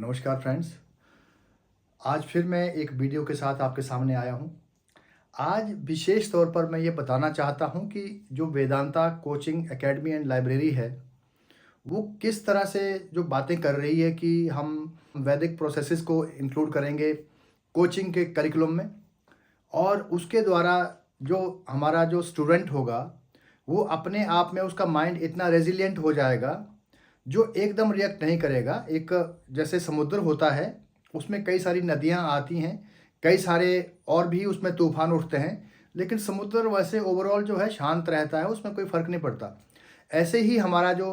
नमस्कार फ्रेंड्स। आज फिर मैं एक वीडियो के साथ आपके सामने आया हूँ। आज विशेष तौर पर मैं ये बताना चाहता हूँ कि जो Vedanta coaching academy and library है, वो किस तरह से जो बातें कर रही है कि हम वैदिक प्रोसेसेस को इंक्लूड करेंगे कोचिंग के करिकुलम में, और उसके द्वारा जो हमारा जो स्टूडेंट होगा, वो अपने आप में उसका माइंड इतना रेजिलिएंट हो जाएगा जो एकदम रिएक्ट नहीं करेगा। एक जैसे समुद्र होता है, उसमें कई सारी नदियाँ आती हैं, कई सारे और भी उसमें तूफान उठते हैं, लेकिन समुद्र वैसे ओवरऑल जो है शांत रहता है, उसमें कोई फ़र्क नहीं पड़ता। ऐसे ही हमारा जो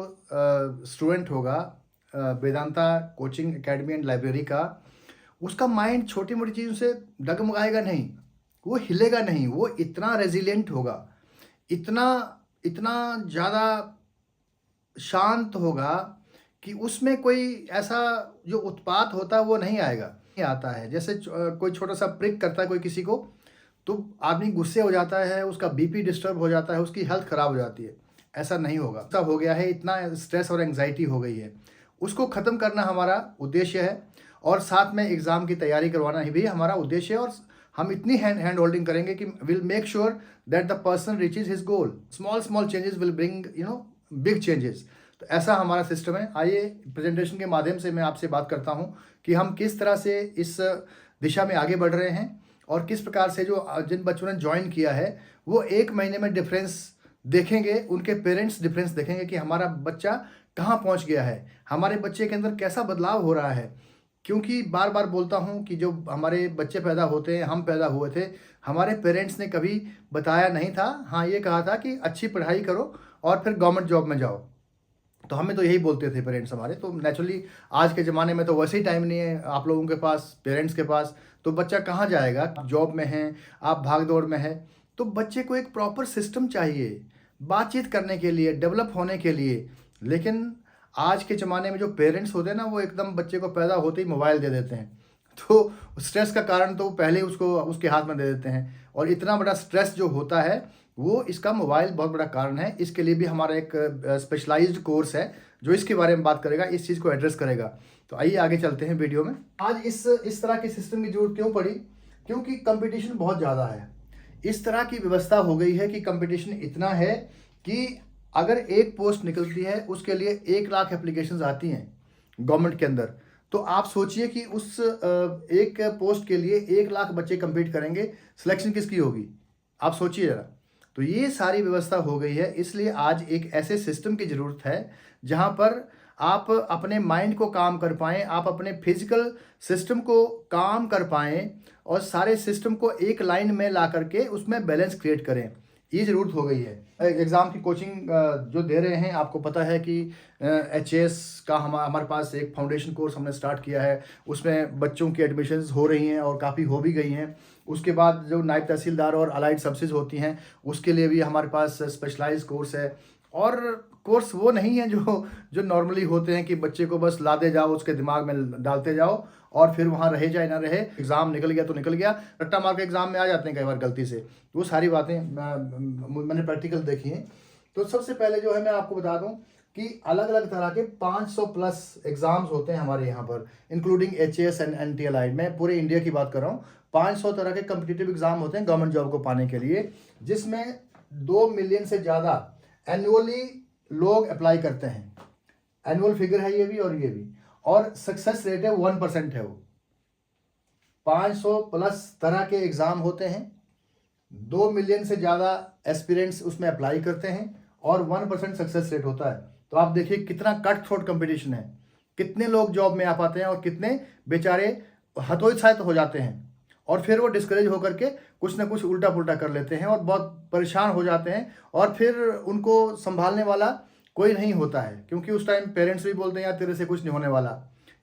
स्टूडेंट होगा Vedanta coaching academy and library का, उसका माइंड छोटी मोटी चीज़ों से डगमगाएगा नहीं, वो हिलेगा नहीं, वो इतना रेजिलिएंट होगा, इतना इतना ज़्यादा शांत होगा कि उसमें कोई ऐसा जो उत्पात होता है वो नहीं आएगा, नहीं आता है। जैसे कोई छोटा सा प्रिक करता है कोई किसी को, तो आदमी गुस्से हो जाता है, उसका बीपी डिस्टर्ब हो जाता है, उसकी हेल्थ ख़राब हो जाती है। ऐसा नहीं होगा। ऐसा हो गया है, इतना स्ट्रेस और एंग्जाइटी हो गई है, उसको ख़त्म करना हमारा उद्देश्य है, और साथ में एग्ज़ाम की तैयारी करवाना ही भी हमारा उद्देश्य है। और हम इतनी हैंड होल्डिंग करेंगे कि will make sure that the person reaches his goal. Small small changes will bring big changes. तो ऐसा हमारा सिस्टम है। आइए प्रेजेंटेशन के माध्यम से मैं आपसे बात करता हूँ कि हम किस तरह से इस दिशा में आगे बढ़ रहे हैं, और किस प्रकार से जो जिन बच्चों ने ज्वाइन किया है वो 1 महीने में डिफरेंस देखेंगे, उनके पेरेंट्स डिफरेंस देखेंगे कि हमारा बच्चा कहाँ पहुँच गया है, हमारे बच्चे के अंदर कैसा बदलाव हो रहा है। क्योंकि बार बार बोलता हूँ कि जो हमारे बच्चे पैदा होते हैं, हम पैदा हुए थे, हमारे पेरेंट्स ने कभी बताया नहीं था। हाँ, ये कहा था कि अच्छी पढ़ाई करो और फिर गवर्नमेंट जॉब में जाओ। तो हमें तो यही बोलते थे पेरेंट्स हमारे। तो नेचुरली आज के ज़माने में तो वैसे ही टाइम नहीं है आप लोगों के पास, पेरेंट्स के पास, तो बच्चा कहाँ जाएगा। आप जॉब में हैं, आप भाग दौड़ में हैं, तो बच्चे को एक प्रॉपर सिस्टम चाहिए बातचीत करने के लिए, डेवलप होने के लिए। लेकिन आज के ज़माने में जो पेरेंट्स होते हैं ना, वो एकदम बच्चे को पैदा होते ही मोबाइल दे देते हैं। तो स्ट्रेस का कारण तो पहले ही उसको उसके हाथ में दे देते हैं, और इतना बड़ा स्ट्रेस जो होता है वो इसका मोबाइल बहुत बड़ा कारण है। इसके लिए भी हमारा एक स्पेशलाइज्ड कोर्स है जो इसके बारे में बात करेगा, इस चीज़ को एड्रेस करेगा। तो आइए आगे चलते हैं वीडियो में। आज इस तरह के सिस्टम की जरूरत क्यों पड़ी? क्योंकि कंपटीशन बहुत ज़्यादा है। इस तरह की व्यवस्था हो गई है कि कंपटीशन इतना है कि अगर एक पोस्ट निकलती है उसके लिए 1 लाख एप्लीकेशंस आती हैं गवर्नमेंट के अंदर। तो आप सोचिए कि उस एक पोस्ट के लिए 1 लाख बच्चे कंपीट करेंगे, सिलेक्शन किसकी होगी? आप सोचिए ज़रा। तो ये सारी व्यवस्था हो गई है, इसलिए आज एक ऐसे सिस्टम की ज़रूरत है जहाँ पर आप अपने माइंड को काम कर पाएँ, आप अपने फिजिकल सिस्टम को काम कर पाएँ, और सारे सिस्टम को एक लाइन में ला करके उसमें बैलेंस क्रिएट करें। ये ज़रूरत हो गई है। एग्ज़ाम की कोचिंग जो दे रहे हैं, आपको पता है कि HAS का हमारे पास एक फाउंडेशन कोर्स हमने स्टार्ट किया है। उसमें बच्चों की एडमिशन्स हो रही हैं और काफ़ी हो भी गई हैं। उसके बाद जो नायब तहसीलदार और अलाइड सब्सिस होती हैं, उसके लिए भी हमारे पास स्पेशलाइज्ड कोर्स है। और कोर्स वो नहीं है जो नॉर्मली होते हैं कि बच्चे को बस लादे जाओ, उसके दिमाग में डालते जाओ और फिर वहाँ रहे जाए ना रहे, एग्ज़ाम निकल गया तो निकल गया। रट्टा मार के एग्ज़ाम में आ जाते हैं कई बार गलती से। वो सारी बातें मैंने प्रैक्टिकल देखी हैं। तो सबसे पहले जो है मैं आपको बता दूं कि अलग अलग तरह के 500 प्लस एग्ज़ाम्स होते हैं हमारे यहाँ पर, इंक्लूडिंग HAS एंड NTLI। मैं पूरे इंडिया की बात कर रहा हूँ। 500 तरह के कम्पिटिटिव एग्ज़ाम होते हैं गवर्नमेंट जॉब को पाने के लिए, जिसमें 2 मिलियन से ज़्यादा एनुअली लोग अप्लाई करते हैं। एनुअल फिगर है ये भी और ये भी, और सक्सेस रेट है 1% है। वो 500 प्लस तरह के एग्ज़ाम होते हैं, 2 मिलियन से ज़्यादा एस्पिरेंट्स उसमें अप्लाई करते हैं, और 1% सक्सेस रेट होता है। तो आप देखिए कितना कट थ्रोट कंपटीशन है, कितने लोग जॉब में आ पाते हैं और कितने बेचारे हतोत्साहित हो जाते हैं, और फिर वो डिस्करेज होकर के कुछ ना कुछ उल्टा पुल्टा कर लेते हैं और बहुत परेशान हो जाते हैं, और फिर उनको संभालने वाला कोई नहीं होता है। क्योंकि उस टाइम पेरेंट्स भी बोलते हैं यार तेरे से कुछ नहीं होने वाला,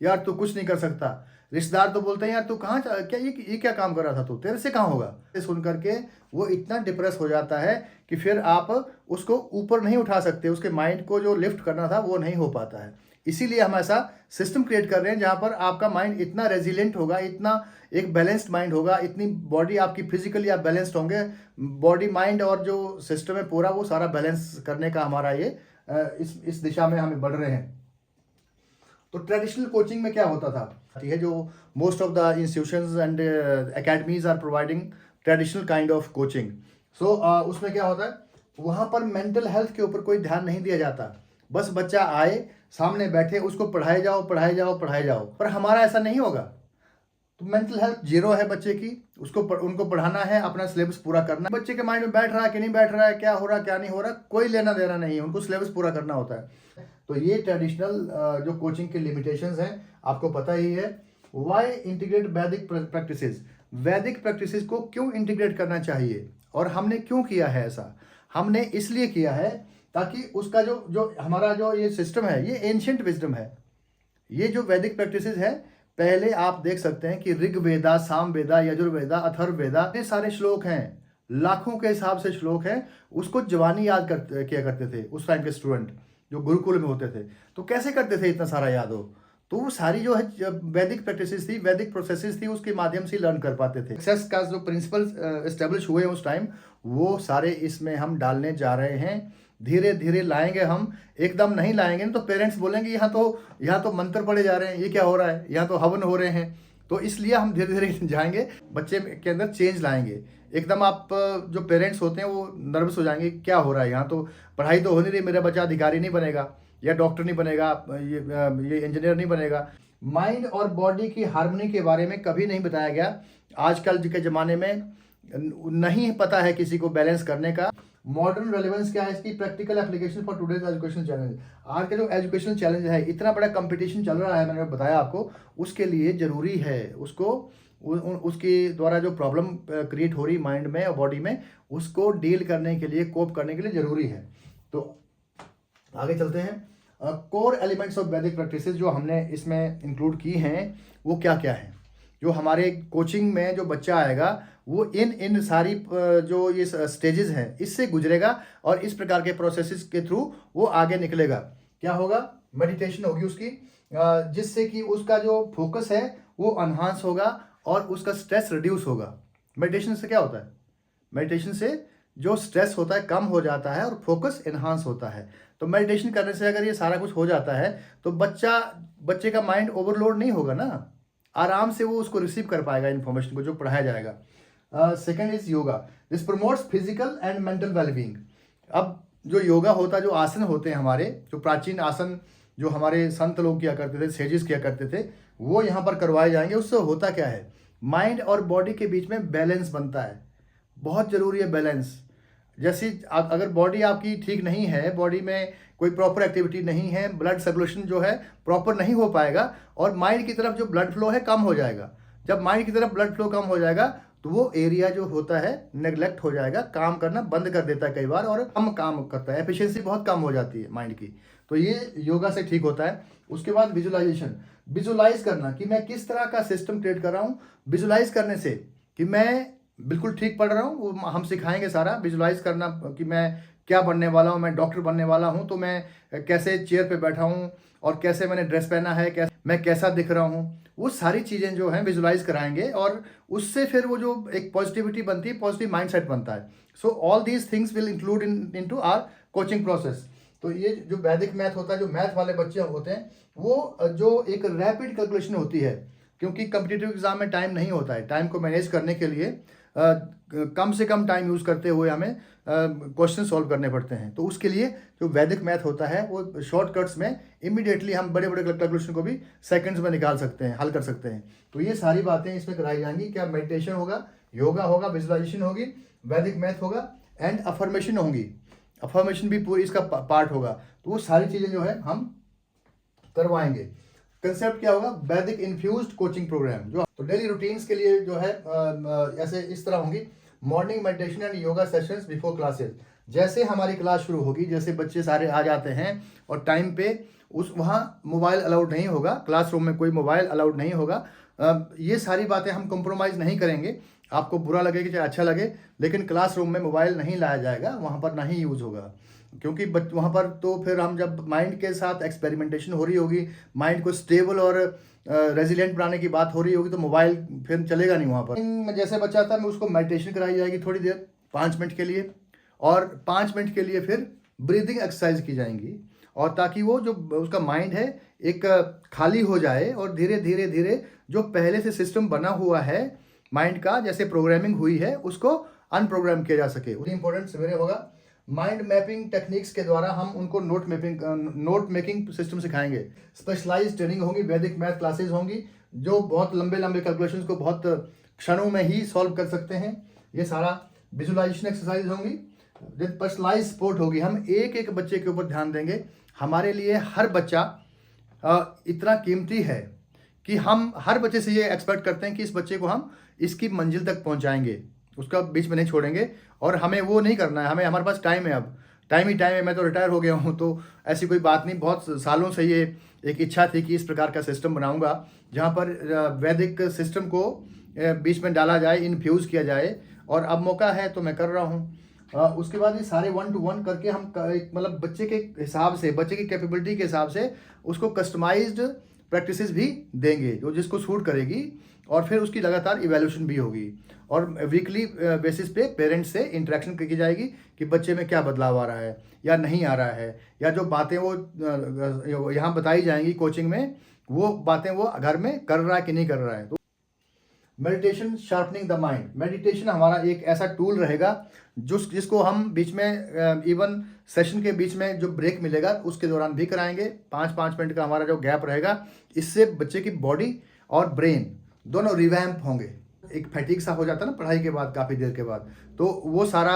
यार तू कुछ नहीं कर सकता। रिश्तेदार तो बोलते हैं यार तू कहाँ क्या ये क्या काम कर रहा था, तू तेरे से कहाँ होगा। सुन करके वो इतना डिप्रेस हो जाता है कि फिर आप उसको ऊपर नहीं उठा सकते, उसके माइंड को जो लिफ्ट करना था वो नहीं हो पाता है। इसीलिए हम ऐसा सिस्टम क्रिएट कर रहे हैं जहाँ पर आपका माइंड इतना रेजिलेंट होगा, इतना एक बैलेंस्ड माइंड होगा, इतनी बॉडी आपकी फिजिकली आप बैलेंस्ड होंगे। बॉडी माइंड और जो सिस्टम है पूरा, वो सारा बैलेंस करने का हमारा ये इस दिशा में हमें बढ़ रहे हैं। तो ट्रेडिशनल कोचिंग में क्या होता था, ठीक है, जो most of the institutions and academies are providing traditional kind of coaching. So उसमें क्या होता है, वहाँ पर मेंटल हेल्थ के ऊपर कोई ध्यान नहीं दिया जाता। बस बच्चा आए, सामने बैठे, उसको पढ़ाए जाओ पढ़ाए जाओ पढ़ाए जाओ। पर हमारा ऐसा नहीं होगा। तो मेंटल हेल्थ जीरो है बच्चे की, उनको पढ़ाना है, अपना सिलेबस पूरा करना है। बच्चे के माइंड में बैठ रहा है कि नहीं बैठ रहा है, क्या हो रहा है क्या नहीं हो रहा, कोई लेना देना नहीं है, उनको सिलेबस पूरा करना होता है। तो ये ट्रेडिशनल जो कोचिंग के लिमिटेशंस हैं आपको पता ही है। वाई इंटीग्रेट वैदिक प्रैक्टिसेस, वैदिक प्रैक्टिसेस को क्यों इंटीग्रेट करना चाहिए और हमने क्यों किया है ऐसा? हमने इसलिए किया है ताकि उसका जो हमारा जो ये सिस्टम है, ये एंशिएंट विजडम है। ये जो वैदिक प्रैक्टिसेस है, पहले आप देख सकते हैं कि ऋग्वेदा, सामवेदा, यजुर्वेदा, अथर्ववेदा, इतने सारे श्लोक हैं, लाखों के हिसाब से श्लोक हैं। उसको जवानी याद किया करते थे उस टाइम के स्टूडेंट जो गुरुकुल में होते थे। तो कैसे करते थे इतना सारा याद हो? तो वो सारी जो है वैदिक प्रैक्टिसेस थी, वैदिक प्रोसेसेस थी, उसके माध्यम से लर्न कर पाते थे। सक्सेस का जो प्रिंसिपल एस्टेब्लिश हुए उस टाइम, वो सारे इसमें हम डालने जा रहे हैं। धीरे धीरे लाएंगे हम, एकदम नहीं लाएंगे तो पेरेंट्स बोलेंगे यहाँ तो मंत्र पढ़े जा रहे हैं, ये क्या हो रहा है, यहाँ तो हवन हो रहे हैं। तो इसलिए हम धीरे धीरे जाएंगे, बच्चे के अंदर चेंज लाएंगे। एकदम आप जो पेरेंट्स होते हैं वो नर्वस हो जाएंगे, क्या हो रहा है, यहाँ तो पढ़ाई तो हो नहीं रही, मेरा बच्चा अधिकारी नहीं बनेगा या डॉक्टर नहीं बनेगा, ये इंजीनियर नहीं बनेगा। माइंड और बॉडी की हार्मनी के बारे में कभी नहीं बताया गया। आजकल के ज़माने में नहीं पता है किसी को बैलेंस करने का। मॉडर्न रेलेवेंस क्या है इसकी? Practical application for today's education challenge. आज का जो एजुकेशनल चैलेंज है, इतना बड़ा कंपटीशन चल रहा है, मैंने बताया आपको, उसके लिए ज़रूरी है उसके द्वारा जो प्रॉब्लम क्रिएट हो रही माइंड में और बॉडी में, उसको डील करने के लिए, कोप करने के लिए ज़रूरी है। तो आगे चलते हैं। कोर एलिमेंट्स ऑफ वैदिक प्रैक्टिसेस जो हमने इसमें इंक्लूड की हैं वो क्या क्या है? जो हमारे कोचिंग में जो बच्चा आएगा वो इन सारी जो ये स्टेजेस हैं इससे गुजरेगा और इस प्रकार के प्रोसेसेस के थ्रू वो आगे निकलेगा। क्या होगा? मेडिटेशन होगी उसकी, जिससे कि उसका जो फोकस है वो एनहांस होगा और उसका स्ट्रेस रिड्यूस होगा। मेडिटेशन से क्या होता है? मेडिटेशन से जो स्ट्रेस होता है कम हो जाता है और फोकस एनहांस होता है। तो मेडिटेशन करने से अगर ये सारा कुछ हो जाता है तो बच्चे का माइंड ओवरलोड नहीं होगा ना, आराम से वो उसको रिसीव कर पाएगा इन्फॉर्मेशन को जो पढ़ाया जाएगा। Second is yoga, this promotes physical and mental wellbeing. अब जो योगा होता है, जो आसन होते हैं हमारे, जो प्राचीन आसन जो हमारे संत लोग किया करते थे, सेजेस किया करते थे, वो यहाँ पर करवाए जाएंगे। उससे होता क्या है? माइंड और बॉडी के बीच में बैलेंस बनता है। बहुत ज़रूरी है बैलेंस। जैसे अगर बॉडी आपकी ठीक नहीं है, बॉडी में कोई प्रॉपर एक्टिविटी नहीं है, ब्लड सर्कुलेशन जो है प्रॉपर नहीं हो पाएगा और माइंड की तरफ जो ब्लड फ्लो है कम हो जाएगा। जब माइंड की तरफ ब्लड फ्लो कम हो जाएगा तो वो एरिया जो होता है नेग्लेक्ट हो जाएगा, काम करना बंद कर देता है कई बार और कम काम करता है, एफिशिएंसी बहुत कम हो जाती है माइंड की। तो ये योगा से ठीक होता है। उसके बाद विजुअलाइजेशन, विजुअलाइज करना कि मैं किस तरह का सिस्टम क्रिएट कर रहा हूँ। विजुअलाइज करने से कि मैं बिल्कुल ठीक पढ़ रहा हूँ, वो हम सिखाएंगे सारा विजुअलाइज करना कि मैं क्या बनने वाला हूँ, मैं डॉक्टर बनने वाला हूँ, तो मैं कैसे चेयर पे बैठा हूँ और कैसे मैंने ड्रेस पहना है, मैं कैसा दिख रहा हूँ, वो सारी चीज़ें जो हैं विजुअलाइज कराएंगे और उससे फिर वो जो एक पॉजिटिविटी बनती है, पॉजिटिव माइंडसेट बनता है। So all these things will include into our coaching process. तो ये जो वैदिक मैथ होता है, जो मैथ वाले बच्चे होते हैं, वो जो एक रैपिड कैलकुलेशन होती है, क्योंकि कम्पिटिटिव एग्जाम में टाइम नहीं होता है, टाइम को मैनेज करने के लिए कम से कम टाइम यूज़ करते हुए हमें क्वेश्चन सॉल्व करने पड़ते हैं। तो उसके लिए जो वैदिक मैथ होता है वो शॉर्टकट्स में इमीडिएटली हम बड़े बड़े कैलकुलेशन को भी सेकंड्स में निकाल सकते हैं, हल कर सकते हैं। तो ये सारी बातें इसमें कराई जाएंगी। क्या? मेडिटेशन होगा, योगा होगा, विजुअलाइजेशन होगी, वैदिक मैथ होगा एंड अफर्मेशन होंगी। अफर्मेशन भी पूरी इसका पार्ट होगा। तो वो सारी चीज़ें जो है हम करवाएंगे। कंसेप्ट क्या होगा? वैदिक इन्फ्यूज्ड कोचिंग प्रोग्राम। जो तो डेली रूटीन्स के लिए जो है ऐसे इस तरह होंगी। Morning meditation and yoga sessions before classes. जैसे हमारी क्लास शुरू होगी, जैसे बच्चे सारे आ जाते हैं और टाइम पे वहाँ मोबाइल अलाउड नहीं होगा, क्लासरूम में कोई मोबाइल अलाउड नहीं होगा। ये सारी बातें हम कॉम्प्रोमाइज़ नहीं करेंगे। आपको बुरा लगे कि चाहे अच्छा लगे, लेकिन क्लासरूम में मोबाइल नहीं लाया जाएगा, वहाँ पर नहीं यूज़ होगा, क्योंकि वहाँ पर तो फिर हम जब माइंड के साथ एक्सपेरिमेंटेशन हो रही होगी, माइंड को स्टेबल और रेजिलेंट बनाने की बात हो रही होगी, तो मोबाइल फिर चलेगा नहीं वहाँ पर। जैसे बच्चा आता है, मैं उसको मेडिटेशन कराई जाएगी थोड़ी देर, 5 मिनट के लिए, और 5 मिनट के लिए फिर ब्रीदिंग एक्सरसाइज की जाएंगी और ताकि वो जो उसका माइंड है एक खाली हो जाए और धीरे धीरे धीरे जो पहले से सिस्टम बना हुआ है माइंड का, जैसे प्रोग्रामिंग हुई है, उसको अनप्रोग्राम किया जा सके। इंपॉर्टेंट सवेरे होगा माइंड मैपिंग टेक्निक्स के द्वारा हम उनको नोट मेकिंग सिस्टम सिखाएंगे। स्पेशलाइज्ड ट्रेनिंग होगी, वैदिक मैथ क्लासेस होंगी जो बहुत लंबे लंबे कैलकुलेशंस को बहुत क्षणों में ही सॉल्व कर सकते हैं। ये सारा विजुअलाइजेशन एक्सरसाइज होंगी। पर्सनलाइज सपोर्ट होगी, हम एक एक बच्चे के ऊपर ध्यान देंगे। हमारे लिए हर बच्चा इतना कीमती है कि हम हर बच्चे से ये एक्सपेक्ट करते हैं कि इस बच्चे को हम इसकी मंजिल तक पहुंचाएंगे, उसका बीच में नहीं छोड़ेंगे। और हमें वो नहीं करना है, हमारे पास टाइम है, अब टाइम ही टाइम है। मैं तो रिटायर हो गया हूँ, तो ऐसी कोई बात नहीं। बहुत सालों से ये एक इच्छा थी कि इस प्रकार का सिस्टम बनाऊंगा जहाँ पर वैदिक सिस्टम को बीच में डाला जाए, इन्फ्यूज़ किया जाए, और अब मौका है तो मैं कर रहा हूँ। उसके बाद ये सारे 1-to-1 करके हम मतलब बच्चे के हिसाब से, बच्चे की कैपेबिलिटी के हिसाब से उसको कस्टमाइज्ड प्रैक्टिसेस भी देंगे जो जिसको सूट करेगी, और फिर उसकी लगातार इवैल्यूएशन भी होगी। और वीकली बेसिस पे पेरेंट्स से इंटरेक्शन की जाएगी कि बच्चे में क्या बदलाव आ रहा है या नहीं आ रहा है, या जो बातें वो यहाँ बताई जाएंगी कोचिंग में, वो बातें वो घर में कर रहा है कि नहीं कर रहा है। तो meditation sharpening the mind, meditation हमारा एक ऐसा टूल रहेगा जिसको हम बीच में इवन सेशन के बीच में जो ब्रेक मिलेगा उसके दौरान भी कराएंगे। 5-5 मिनट का हमारा जो गैप रहेगा, इससे बच्चे की बॉडी और ब्रेन दोनों रिवैम्प होंगे। एक फैटिक सा हो जाता है ना पढ़ाई के बाद, काफ़ी देर के बाद, तो वो सारा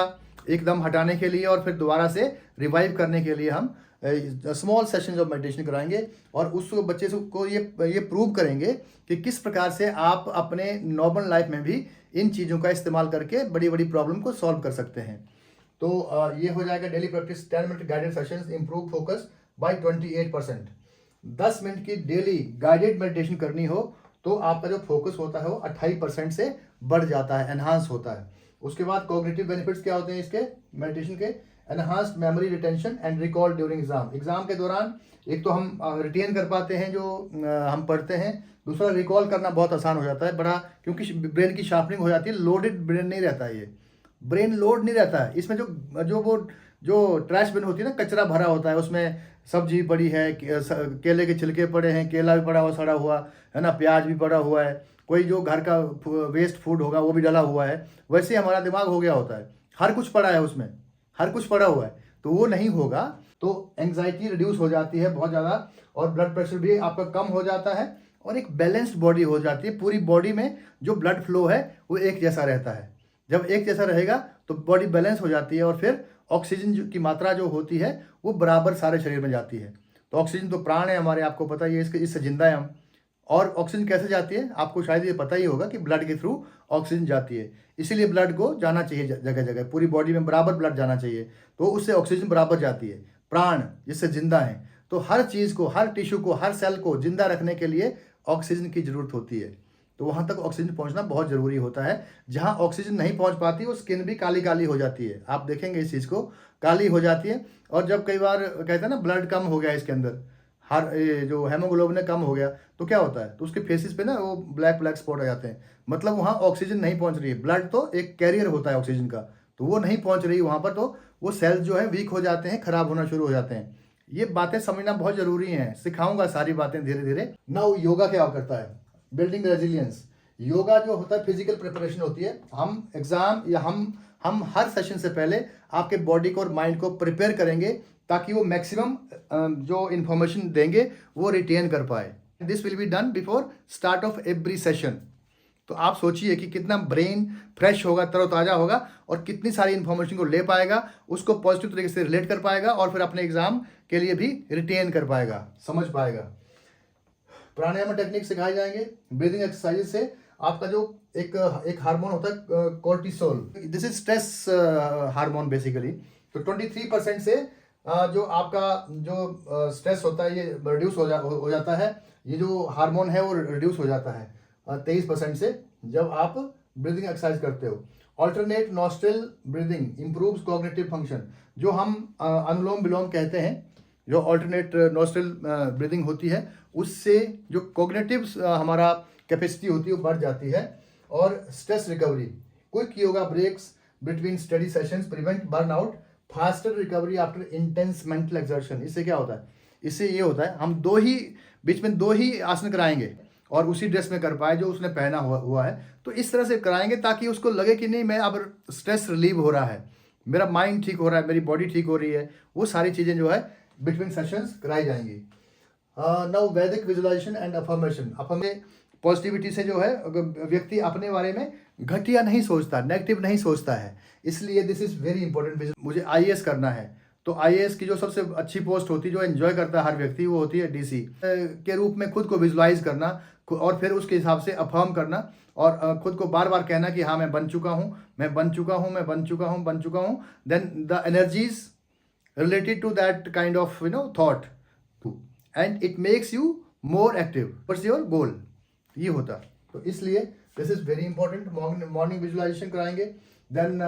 एकदम हटाने के लिए और फिर दोबारा से रिवाइव करने के लिए हम स्मॉल सेशंस ऑफ मेडिटेशन कराएंगे। और उस बच्चे को ये प्रूव करेंगे कि किस प्रकार से आप अपने नॉर्मल लाइफ में भी इन चीज़ों का इस्तेमाल करके बड़ी बड़ी प्रॉब्लम को सॉल्व कर सकते हैं। तो ये हो जाएगा daily practice. 10 minute guided sessions improve focus by 28%। 10 minute की डेली गाइडेड मेडिटेशन करनी हो तो आपका जो फोकस होता है वो 28% से बढ़ जाता है, एनहांस होता है। उसके बाद कॉग्निटिव बेनिफिट्स क्या होते हैं इसके मेडिटेशन के? Enhanced memory retention and recall during exam. Exam के दौरान एक तो हम रिटेन कर पाते हैं जो हम पढ़ते हैं, दूसरा रिकॉल करना बहुत आसान हो जाता है बड़ा, क्योंकि ब्रेन की शार्पनिंग हो जाती है। लोडेड ब्रेन नहीं रहता है, ये ब्रेन लोड नहीं रहता है इसमें। जो ट्रैश बिन होती है ना, कचरा भरा होता है, उसमें सब्जी पड़ी है, केले के छिलके पड़े हैं, केला भी पड़ा हुआ सड़ा हुआ है ना, प्याज भी पड़ा हुआ है, कोई जो घर का वेस्ट फूड होगा वो भी डला हुआ है। वैसे हमारा दिमाग हो गया होता है, हर कुछ पड़ा है उसमें, हर कुछ पड़ा हुआ है, तो वो नहीं होगा। तो एंग्जाइटी रिड्यूस हो जाती है बहुत ज़्यादा, और ब्लड प्रेशर भी आपका कम हो जाता है, और एक बैलेंस्ड बॉडी हो जाती है। पूरी बॉडी में जो ब्लड फ्लो है वो एक जैसा रहता है। जब एक जैसा रहेगा तो बॉडी बैलेंस हो जाती है, और फिर ऑक्सीजन की मात्रा जो होती है वो बराबर सारे शरीर में जाती है। तो ऑक्सीजन तो प्राण है हमारे, आपको पता ही है, इससे जिंदा है हम। और ऑक्सीजन कैसे जाती है आपको शायद ये पता ही होगा कि ब्लड के थ्रू ऑक्सीजन जाती है। इसीलिए ब्लड को जाना चाहिए जगह जगह, पूरी बॉडी में बराबर ब्लड जाना चाहिए, तो उससे ऑक्सीजन बराबर जाती है। प्राण जिससे जिंदा है, तो हर चीज़ को, हर टिश्यू को, हर सेल को जिंदा रखने के लिए ऑक्सीजन की ज़रूरत होती है। तो वहाँ तक ऑक्सीजन पहुँचना बहुत ज़रूरी होता है। जहाँ ऑक्सीजन नहीं पहुँच पाती वो स्किन भी काली काली हो जाती है, आप देखेंगे इस चीज़ को, काली हो जाती है। और जब कई बार कहते हैं ना ब्लड कम हो गया इसके अंदर, हर जो हेमोग्लोबिन कम हो गया, तो क्या होता है, तो उसके फेसेस पे ना वो ब्लैक ब्लैक स्पॉट आ जाते हैं। मतलब वहाँ ऑक्सीजन नहीं पहुँच रही है। ब्लड तो एक कैरियर होता है ऑक्सीजन का, तो वो नहीं पहुँच रही वहाँ पर, तो वो सेल्स जो है वीक हो जाते हैं, खराब होना शुरू हो जाते हैं। ये बातें समझना बहुत ज़रूरी हैं, सिखाऊंगा सारी बातें धीरे धीरे। नाउ योगा क्या करता है? Building resilience. योगा जो होता है फिजिकल प्रिपरेशन होती है। हम एग्जाम या हम हर सेशन से पहले आपके बॉडी को और माइंड को प्रिपेयर करेंगे ताकि वो मैक्सिमम जो इन्फॉर्मेशन देंगे वो रिटेन कर पाए। This will be done before start of every session. तो आप सोचिए कि कितना ब्रेन फ्रेश होगा, तरोताज़ा होगा, और कितनी सारी इन्फॉर्मेशन को ले पाएगा, उसको पॉजिटिव तरीके से रिलेट कर पाएगा, और फिर अपने एग्जाम के लिए भी रिटेन कर पाएगा, समझ पाएगा। प्राणायाम टेक्निक सिखाए जाएंगे। ब्रीदिंग एक्सरसाइज से आपका जो एक हार्मोन होता है cortisol, this is stress hormone basically. तो 23% से जो आपका जो स्ट्रेस होता है ये रिड्यूस हो जाता है। ये जो हार्मोन है वो रिड्यूस हो जाता है 23% से जब आप ब्रीदिंग एक्सरसाइज करते हो। Alternate nostril breathing improves cognitive function. जो हम अनुलोम विलोम कहते हैं, जो ऑल्टरनेट नॉस्ट्रल ब्रीदिंग होती है, उससे जो कॉग्निटिव हमारा कैपेसिटी होती है वो बढ़ जाती है। और stress recovery, quick yoga breaks between study sessions prevent burnout, faster recovery after intense mental exertion. इससे क्या होता है, इससे ये होता है हम दो ही बीच में दो ही आसन कराएंगे और उसी ड्रेस में कर पाए जो उसने पहना हुआ है। तो इस तरह से कराएंगे ताकि उसको लगे कि नहीं, मैं अब स्ट्रेस रिलीव हो रहा है, मेरा माइंड ठीक हो रहा है, मेरी बॉडी ठीक हो रही है। वो सारी चीज़ें जो है बिटवीन सेशंस कराई जाएंगी। नाउ वैदिक विजुअलाइजेशन एंड अफर्मेशन। अपने पॉजिटिविटी से जो है व्यक्ति अपने बारे में घटिया नहीं सोचता, नेगेटिव नहीं सोचता है। इसलिए दिस इज़ वेरी इंपॉर्टेंट। मुझे आईएएस करना है तो आईएएस की जो सबसे अच्छी पोस्ट होती है, जो एंजॉय करता है हर व्यक्ति, वो होती है डीसी के रूप में खुद को विजुलाइज करना और फिर उसके हिसाब से अफर्म करना और खुद को बार बार कहना कि हाँ मैं बन चुका हूँ, मैं बन चुका हूँ, मैं बन चुका हूँ, बन चुका हूँ। Then the energies related to that kind of thought and it makes you more active what's your goal, ये होता। तो इसलिए this is very important. Morning visualisation कराएंगे। देन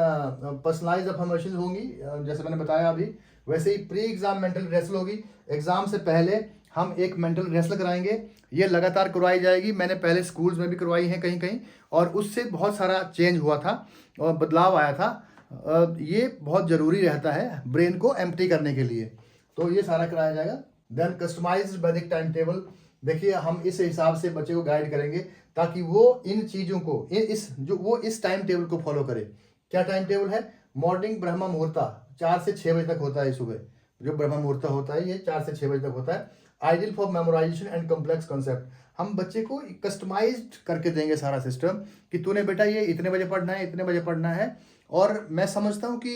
पर्सनलाइज अफर्मेशंस होंगी, जैसे मैंने बताया अभी। वैसे ही प्री एग्जाम मेंटल रिहर्सल होगी। एग्जाम से पहले हम एक मेंटल रिहर्सल कराएंगे, ये लगातार करवाई जाएगी। मैंने पहले स्कूल्स में भी करवाई है कहीं कहीं, और उससे बहुत सारा चेंज हुआ था और बदलाव आया था। ये बहुत ज़रूरी रहता है ब्रेन को एम्प्टी करने के लिए, तो ये सारा कराया जाएगा। देन कस्टमाइज्ड वैदिक टाइम टेबल। देखिए हम इस हिसाब से बच्चे को गाइड करेंगे ताकि वो इन चीज़ों को वो इस टाइम टेबल को फॉलो करे। क्या टाइम टेबल है? मॉर्निंग ब्रह्म मुहूर्ता 4 से 6 बजे तक होता है सुबह। जो ब्रह्म मुहूर्त होता है ये 4 से 6 बजे तक होता है। Ideal for memorisation and complex concept. हम बच्चे को कस्टमाइज्ड करके देंगे सारा सिस्टम कि तूने बेटा ये इतने बजे पढ़ना है, इतने बजे पढ़ना है। और मैं समझता हूँ कि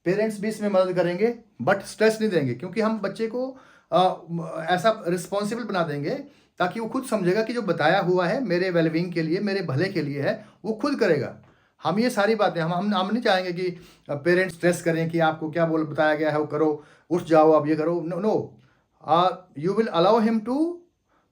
पेरेंट्स भी इसमें मदद करेंगे, बट स्ट्रेस नहीं देंगे, क्योंकि हम बच्चे को ऐसा रिस्पॉन्सिबल बना देंगे ताकि वो खुद समझेगा कि जो बताया हुआ है मेरे वेलबींग के लिए, मेरे भले के लिए है, वो खुद करेगा। हम ये सारी बातें हम नहीं चाहेंगे कि पेरेंट्स स्ट्रेस करें कि आपको क्या बताया गया है वो करो, उठ जाओ आप ये करो। No no, you will allow him to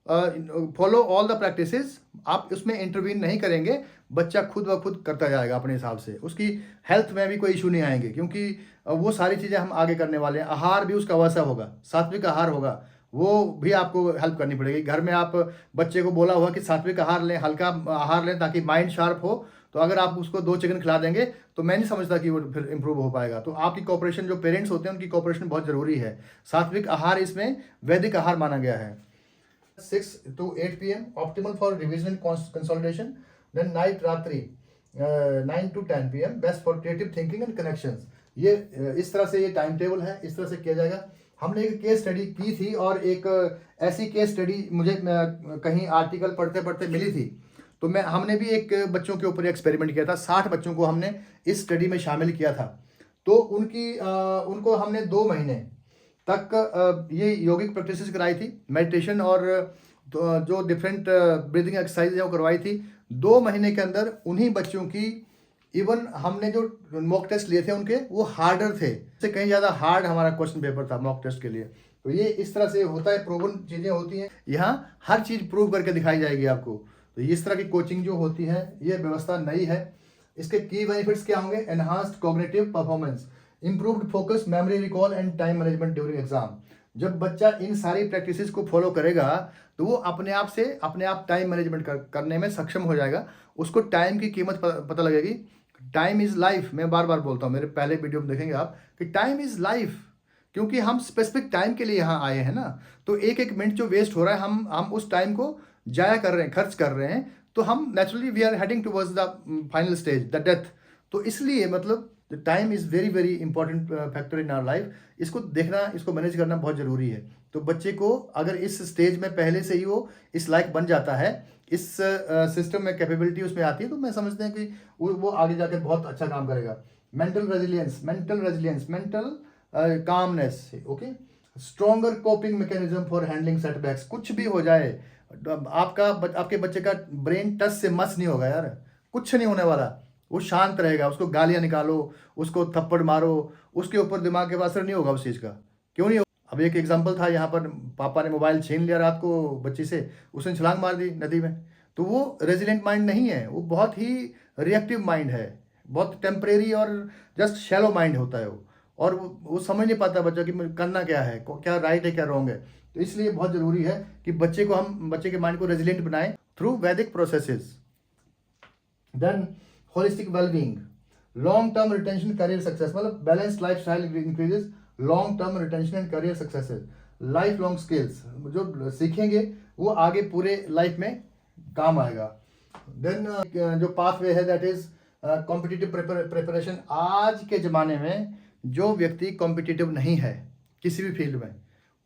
follow all the practices. आप उसमें इंटरवीन नहीं करेंगे, बच्चा खुद ब खुद करता जाएगा अपने हिसाब से। उसकी हेल्थ में भी कोई इशू नहीं आएंगे, क्योंकि वो सारी चीज़ें हम आगे करने वाले हैं। आहार भी उसका वैसा होगा, सात्विक आहार होगा, वो भी आपको हेल्प करनी पड़ेगी। घर में आप बच्चे को बोला हुआ कि सात्विक आहार लें, हल्का आहार लें ताकि माइंड शार्प हो, तो अगर आप उसको 2 चिकन खिला देंगे तो मैं नहीं समझता कि वो फिर इंप्रूव हो पाएगा। तो आपकी कोऑपरेशन, जो पेरेंट्स होते हैं उनकी कोऑपरेशन बहुत ज़रूरी है। सात्विक आहार इसमें वैदिक आहार माना गया है। 6 to 8 p.m. optimal for revision and consolidation. Then night रात्रि 9 to 10 p.m. best for creative thinking and connections. ये इस तरह से ये टाइम टेबल है, इस तरह से किया जाएगा। हमने एक केस स्टडी की थी और एक ऐसी केस स्टडी मुझे कहीं आर्टिकल पढ़ते पढ़ते मिली थी, तो हमने भी एक बच्चों के ऊपर एक्सपेरिमेंट किया था। 60 बच्चों को हमने इस स्टडी में शामिल किया था। तो उनको हमने 2 महीने तक ये यौगिक प्रैक्टिसेस कराई थी, मेडिटेशन और जो डिफरेंट ब्रीदिंग एक्सरसाइज है वो करवाई थी। 2 महीने के अंदर उन्हीं बच्चों की, इवन हमने जो मॉक टेस्ट लिए थे उनके, वो हार्डर थे, इससे कहीं ज़्यादा हार्ड हमारा क्वेश्चन पेपर था मॉक टेस्ट के लिए। तो ये इस तरह से होता है, प्रूवन चीज़ें होती हैं। यहाँ हर चीज़ प्रूव करके दिखाई जाएगी आपको। तो इस तरह की कोचिंग जो होती है, ये व्यवस्था नई है। इसके की बेनिफिट्स क्या होंगे? Enhanced cognitive performance, improved focus, memory recall and time management during exam. जब बच्चा इन सारी प्रैक्टिसेस को फॉलो करेगा तो वो अपने आप टाइम मैनेजमेंट करने में सक्षम हो जाएगा। उसको टाइम की कीमत पता लगेगी। टाइम इज़ लाइफ, मैं बार बार बोलता हूँ, मेरे पहले वीडियो में देखेंगे आप कि टाइम इज़ लाइफ, क्योंकि हम स्पेसिफिक टाइम के लिए यहाँ आए हैं ना। तो एक मिनट जो वेस्ट हो रहा है, हम उस टाइम को जाया कर रहे हैं, खर्च कर रहे हैं, तो हम naturally we are heading towards the final stage, the death. तो इसलिए मतलब time is very very important factor in our life. इसको देखना, इसको मैनेज करना बहुत ज़रूरी है। तो बच्चे को अगर इस स्टेज में पहले से ही वो इस लायक बन जाता है, इस सिस्टम में कैपेबिलिटी उसमें आती है, तो मैं समझते हैं कि वो आगे जाकर बहुत अच्छा काम करेगा। Mental resilience, mental calmness, okay, stronger coping mechanism for handling setbacks. कुछ भी हो जाए, आपके बच्चे का ब्रेन टच से मस नहीं होगा यार, कुछ नहीं होने वाला। वो शांत रहेगा, उसको गालियाँ निकालो, उसको थप्पड़ मारो, उसके ऊपर दिमाग के असर नहीं होगा उस चीज़ का। क्यों नहीं होगा? अब एक एग्जांपल था, यहाँ पर पापा ने मोबाइल छीन लिया रात को बच्ची से, उसने छलांग मार दी नदी में। तो वो रेजिलेंट माइंड नहीं है, वो बहुत ही रिएक्टिव माइंड है, बहुत टेम्परेरी और जस्ट शैलो माइंड होता है वो। और वो समझ नहीं पाता बच्चा कि करना क्या है, क्या राइट है क्या रॉन्ग है। तो इसलिए बहुत ज़रूरी है कि बच्चे के माइंड को रेजिलेंट बनाएं थ्रू वैदिक processes. Then holistic wellbeing, long term retention career success, मतलब balance life style increases long term retention and career successes. Life long skills जो सीखेंगे वो आगे पूरे लाइफ में काम आएगा। देन जो पाथवे है दैट इज कॉम्पिटिटिव प्रिपरेशन। आज के ज़माने में जो व्यक्ति कॉम्पिटिटिव नहीं है किसी भी फील्ड में,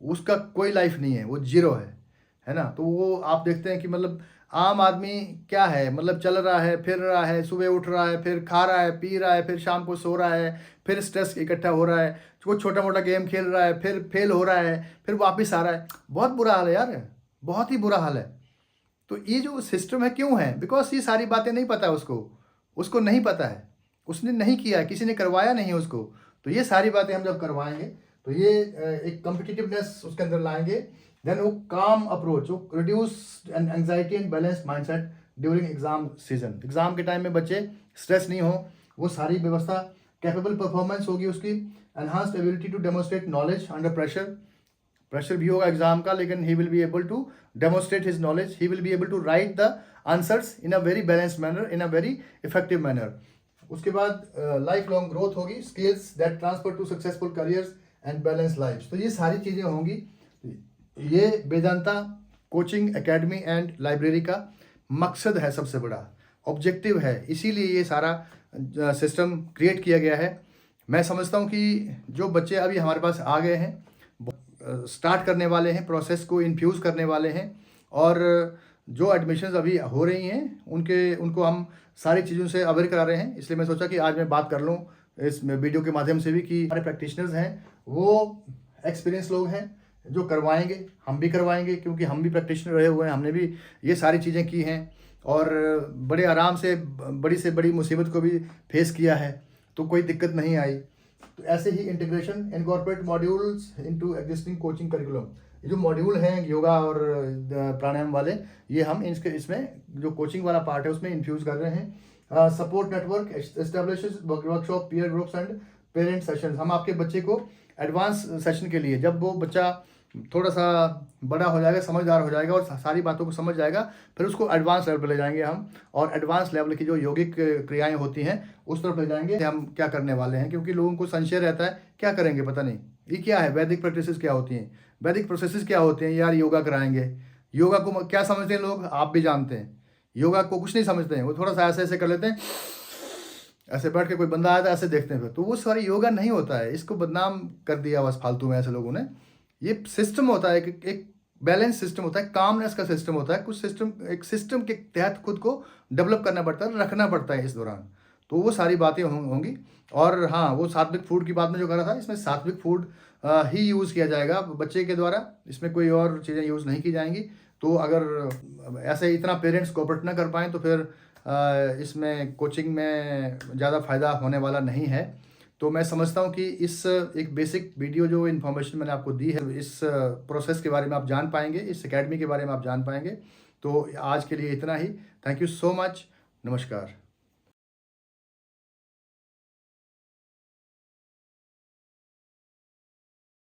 उसका कोई लाइफ नहीं है, वो जीरो है ना। तो वो आप देखते हैं कि मतलब आम आदमी क्या है, मतलब चल रहा है, फिर रहा है, सुबह उठ रहा है, फिर खा रहा है, पी रहा है, फिर शाम को सो रहा है, फिर स्ट्रेस इकट्ठा हो रहा है, कुछ छोटा मोटा गेम खेल रहा है, फिर फेल हो रहा है, फिर वापस आ रहा है। बहुत बुरा हाल है यार, बहुत ही बुरा हाल है। तो ये जो सिस्टम है क्यों है? बिकॉज ये सारी बातें नहीं पता है उसको नहीं पता है, उसने नहीं किया, किसी ने करवाया नहीं है उसको। तो ये सारी बातें हम जब करवाएंगे तो ये एक कम्पिटिटिवनेस उसके अंदर लाएंगे। देन वो काम अप्रोच, वो reduce anxiety and balance mindset during exam season. Exam के टाइम में बच्चे स्ट्रेस नहीं हो, वो सारी व्यवस्था, कैपेबल परफॉर्मेंस होगी उसकी, enhanced ability to demonstrate knowledge under pressure भी होगा एग्जाम का, लेकिन he will be able to demonstrate his knowledge, he will be able to write the answers in a very balanced manner, in a very effective manner. उसके बाद life long growth होगी, skills that transfer to successful careers and balance life. तो ये सारी चीज़ें होंगी। ये Vedanta coaching academy and library का मकसद है, सबसे बड़ा ऑब्जेक्टिव है, इसीलिए ये सारा सिस्टम क्रिएट किया गया है। मैं समझता हूँ कि जो बच्चे अभी हमारे पास आ गए हैं, स्टार्ट करने वाले हैं, प्रोसेस को इन्फ्यूज़ करने वाले हैं, और जो एडमिशन्स अभी हो रही हैं उनको हम सारी चीज़ों से अवेयर करा रहे हैं। इसलिए मैं सोचा कि आज मैं बात कर लूँ इस वीडियो के माध्यम से भी कि हमारे प्रैक्टिशनर्स हैं वो एक्सपीरियंस लोग हैं जो करवाएंगे, हम भी करवाएंगे, क्योंकि हम भी प्रैक्टिशनर रहे हुए हैं, हमने भी ये सारी चीज़ें की हैं और बड़े आराम से बड़ी से बड़ी मुसीबत को भी फेस किया है, तो कोई दिक्कत नहीं आई। तो ऐसे ही integration incorporate modules into existing coaching curriculum, ये जो मॉड्यूल हैं योगा और प्राणायाम वाले, ये हम इसमें जो कोचिंग वाला पार्ट है उसमें इन्फ्यूज़ कर रहे हैं। Support network establishes workshop, peer groups and parent sessions. हम आपके बच्चे को एडवांस सेशन के लिए, जब वो बच्चा थोड़ा सा बड़ा हो जाएगा, समझदार हो जाएगा और सारी बातों को समझ जाएगा, फिर उसको एडवांस लेवल पर ले जाएंगे हम, और एडवांस लेवल की जो यौगिक क्रियाएं होती हैं उस तरफ ले जाएंगे। हम क्या करने वाले हैं, क्योंकि लोगों को संशय रहता है क्या करेंगे, पता नहीं ये क्या है, वैदिक प्रैक्टिसेस क्या होती हैं, वैदिक प्रोसेसेस क्या होते हैं यार, योगा कराएंगे। योगा को क्या समझते हैं लोग, आप भी जानते हैं, योगा को कुछ नहीं समझते हैं, वो थोड़ा सा ऐसे ऐसे कर लेते हैं, ऐसे बैठ के कोई बंदा आया था ऐसे देखते हैं, फिर तो वो सारी योगा नहीं होता है। इसको बदनाम कर दिया बस फालतू में ऐसे लोगों ने। ये सिस्टम होता है, एक बैलेंस सिस्टम होता है, कामनेस का सिस्टम होता है, कुछ सिस्टम, एक सिस्टम के तहत खुद को डेवलप करना पड़ता है, रखना पड़ता है इस दौरान। तो वो सारी बातें होंगी। और हाँ, वो सात्विक फूड की बात में जो करा था, इसमें सात्विक फूड ही यूज़ किया जाएगा बच्चे के द्वारा, इसमें कोई और चीज़ें यूज़ नहीं की जाएंगी। तो अगर ऐसे इतना पेरेंट्स कोऑपरेट ना कर पाएँ तो फिर इसमें कोचिंग में ज़्यादा फ़ायदा होने वाला नहीं है। तो मैं समझता हूँ कि इस एक बेसिक वीडियो जो इन्फॉर्मेशन मैंने आपको दी है, इस प्रोसेस के बारे में आप जान पाएंगे, इस एकेडमी के बारे में आप जान पाएंगे। तो आज के लिए इतना ही। Thank you so much. नमस्कार।